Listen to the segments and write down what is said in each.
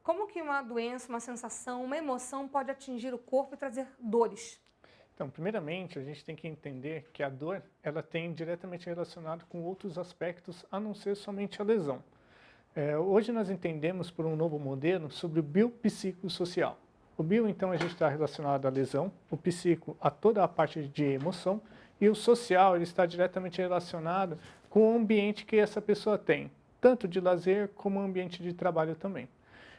Como que uma doença, uma sensação, uma emoção pode atingir o corpo e trazer dores? Então, primeiramente, a gente tem que entender que a dor, ela tem diretamente relacionado com outros aspectos, a não ser somente a lesão. Hoje nós entendemos por um novo modelo sobre o biopsicossocial. O bio, então, a gente está relacionado à lesão, o psico a toda a parte de emoção, e o social, ele está diretamente relacionado com o ambiente que essa pessoa tem, tanto de lazer como ambiente de trabalho também.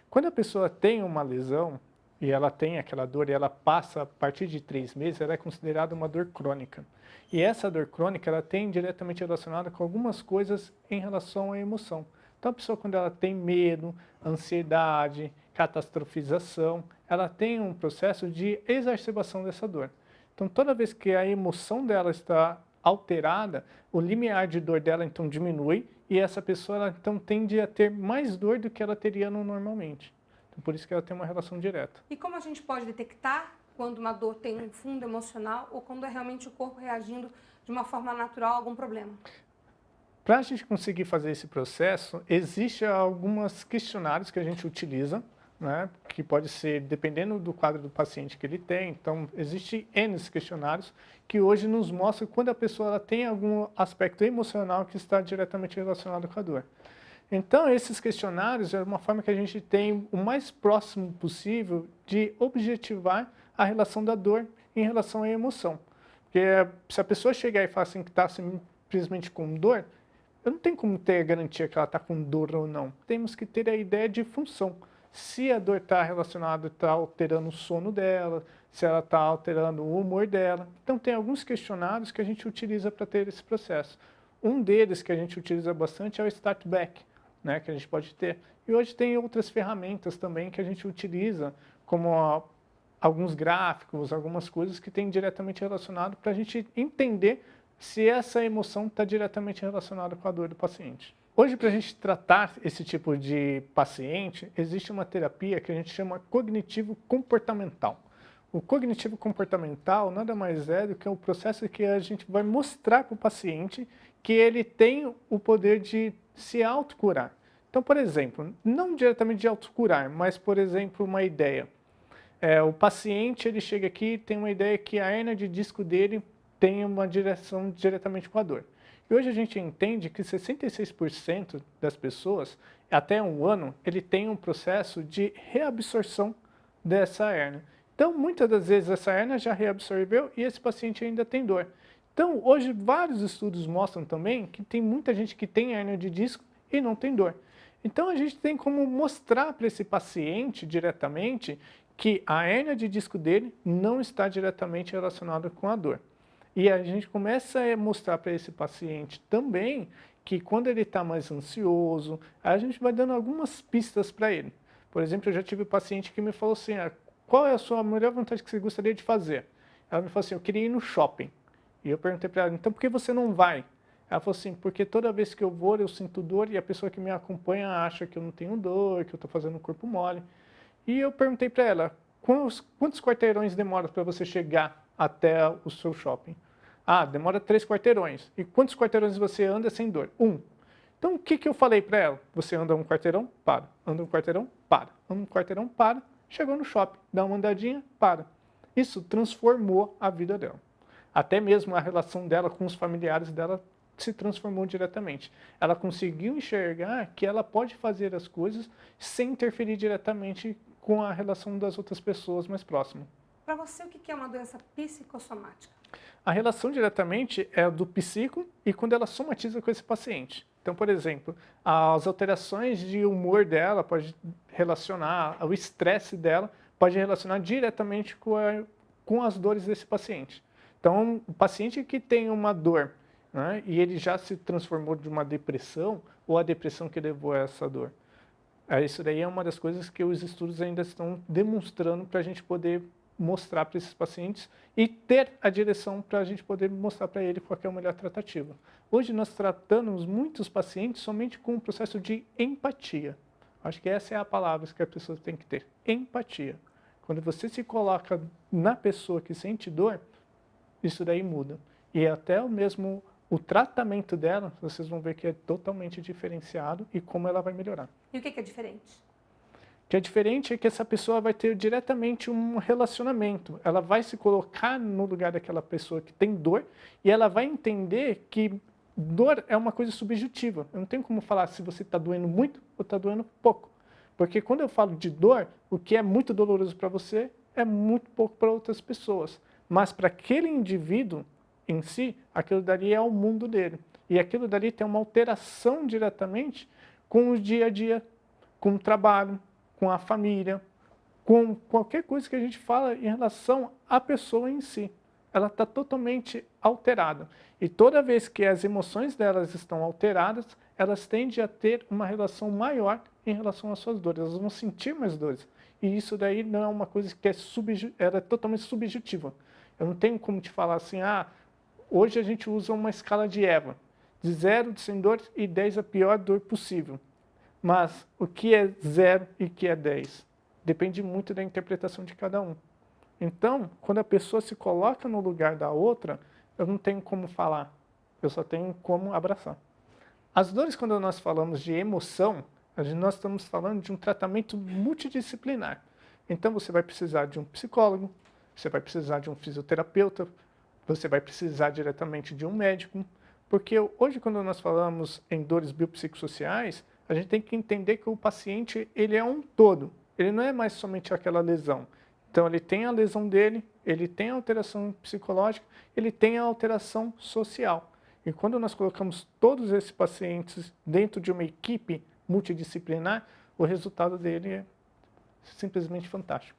Quando a pessoa tem uma lesão e ela tem aquela dor e ela passa a partir de 3 meses, ela é considerada uma dor crônica. E essa dor crônica, ela tem diretamente relacionada com algumas coisas em relação à emoção. Então, a pessoa, quando ela tem medo, ansiedade, catastrofização, ela tem um processo de exacerbação dessa dor. Então, toda vez que a emoção dela está alterada, o limiar de dor dela, então, diminui e essa pessoa, ela, então, tende a ter mais dor do que ela teria normalmente. Então, por isso que ela tem uma relação direta. E como a gente pode detectar quando uma dor tem um fundo emocional ou quando é realmente o corpo reagindo de uma forma natural a algum problema? Para a gente conseguir fazer esse processo, existem alguns questionários que a gente utiliza, né, que pode ser dependendo do quadro do paciente que ele tem. Então, existem N questionários que hoje nos mostram quando a pessoa ela tem algum aspecto emocional que está diretamente relacionado com a dor. Então, esses questionários é uma forma que a gente tem o mais próximo possível de objetivar a relação da dor em relação à emoção. Porque se a pessoa chegar e falar assim que está simplesmente com dor, eu não tenho como ter a garantia que ela está com dor ou não. Temos que ter a ideia de função. Se a dor está relacionada, está alterando o sono dela, se ela está alterando o humor dela. Então, tem alguns questionários que a gente utiliza para ter esse processo. Um deles que a gente utiliza bastante é o Start Back, né, que a gente pode ter. E hoje tem outras ferramentas também que a gente utiliza, como alguns gráficos, algumas coisas que têm diretamente relacionado para a gente entender se essa emoção está diretamente relacionada com a dor do paciente. Hoje, para a gente tratar esse tipo de paciente, existe uma terapia que a gente chama cognitivo-comportamental. O cognitivo-comportamental nada mais é do que um processo que a gente vai mostrar para o paciente que ele tem o poder de se autocurar. Então, por exemplo, não diretamente de autocurar, mas, por exemplo, uma ideia. O paciente ele chega aqui e tem uma ideia que a hernia de disco dele tem uma direção diretamente com a dor. E hoje a gente entende que 66% das pessoas, até um ano, ele tem um processo de reabsorção dessa hérnia. Então, muitas das vezes essa hérnia já reabsorveu e esse paciente ainda tem dor. Então, hoje vários estudos mostram também que tem muita gente que tem hérnia de disco e não tem dor. Então, a gente tem como mostrar para esse paciente diretamente que a hérnia de disco dele não está diretamente relacionada com a dor. E a gente começa a mostrar para esse paciente também que quando ele está mais ansioso, a gente vai dando algumas pistas para ele. Por exemplo, eu já tive um paciente que me falou assim, qual é a sua melhor vontade que você gostaria de fazer? Ela me falou assim, eu queria ir no shopping. E eu perguntei para ela, então por que você não vai? Ela falou assim, porque toda vez que eu vou eu sinto dor e a pessoa que me acompanha acha que eu não tenho dor, que eu estou fazendo o corpo mole. E eu perguntei para ela, quantos quarteirões demora para você chegar até o seu shopping? Ah, demora 3 quarteirões. E quantos quarteirões você anda sem dor? Um. Então, o que, que eu falei para ela? Você anda um quarteirão, para. Anda um quarteirão, para. Anda um quarteirão, para. Chegou no shopping, dá uma andadinha, para. Isso transformou a vida dela. Até mesmo a relação dela com os familiares dela se transformou diretamente. Ela conseguiu enxergar que ela pode fazer as coisas sem interferir diretamente com a relação das outras pessoas mais próximas. Para você, o que é uma doença psicossomática? A relação diretamente é do psico e quando ela somatiza com esse paciente. Então, por exemplo, as alterações de humor dela pode relacionar, o estresse dela pode relacionar diretamente com as dores desse paciente. Então, o paciente que tem uma dor, né, e ele já se transformou de uma depressão, ou a depressão que levou a essa dor. Isso daí é uma das coisas que os estudos ainda estão demonstrando para a gente poder mostrar para esses pacientes e ter a direção para a gente poder mostrar para ele qual é a melhor tratativa. Hoje nós tratamos muitos pacientes somente com o processo de empatia. Acho que essa é a palavra que a pessoa tem que ter, empatia. Quando você se coloca na pessoa que sente dor, isso daí muda. E até mesmo o tratamento dela, vocês vão ver que é totalmente diferenciado e como ela vai melhorar. E o que é diferente? que é diferente é que essa pessoa vai ter diretamente um relacionamento. Ela vai se colocar no lugar daquela pessoa que tem dor e ela vai entender que dor é uma coisa subjetiva. Eu não tenho como falar se você está doendo muito ou está doendo pouco. Porque quando eu falo de dor, o que é muito doloroso para você é muito pouco para outras pessoas. Mas para aquele indivíduo em si, aquilo dali é o mundo dele. E aquilo dali tem uma alteração diretamente com o dia a dia, com o trabalho, com a família, com qualquer coisa que a gente fala em relação à pessoa em si. Ela está totalmente alterada. E toda vez que as emoções delas estão alteradas, elas tendem a ter uma relação maior em relação às suas dores. Elas vão sentir mais dores. E isso daí não é uma coisa que ela é totalmente subjetiva. Eu não tenho como te falar assim, hoje a gente usa uma escala de EVA, de 0 de sem dor e 10 a pior dor possível. Mas o que é 0 e o que é 10? Depende muito da interpretação de cada um. Então, quando a pessoa se coloca no lugar da outra, eu não tenho como falar, eu só tenho como abraçar. As dores, quando nós falamos de emoção, nós estamos falando de um tratamento multidisciplinar. Então, você vai precisar de um psicólogo, você vai precisar de um fisioterapeuta, você vai precisar diretamente de um médico, porque hoje, quando nós falamos em dores biopsicossociais, a gente tem que entender que o paciente ele é um todo, ele não é mais somente aquela lesão. Então, ele tem a lesão dele, ele tem a alteração psicológica, ele tem a alteração social. E quando nós colocamos todos esses pacientes dentro de uma equipe multidisciplinar, o resultado dele é simplesmente fantástico.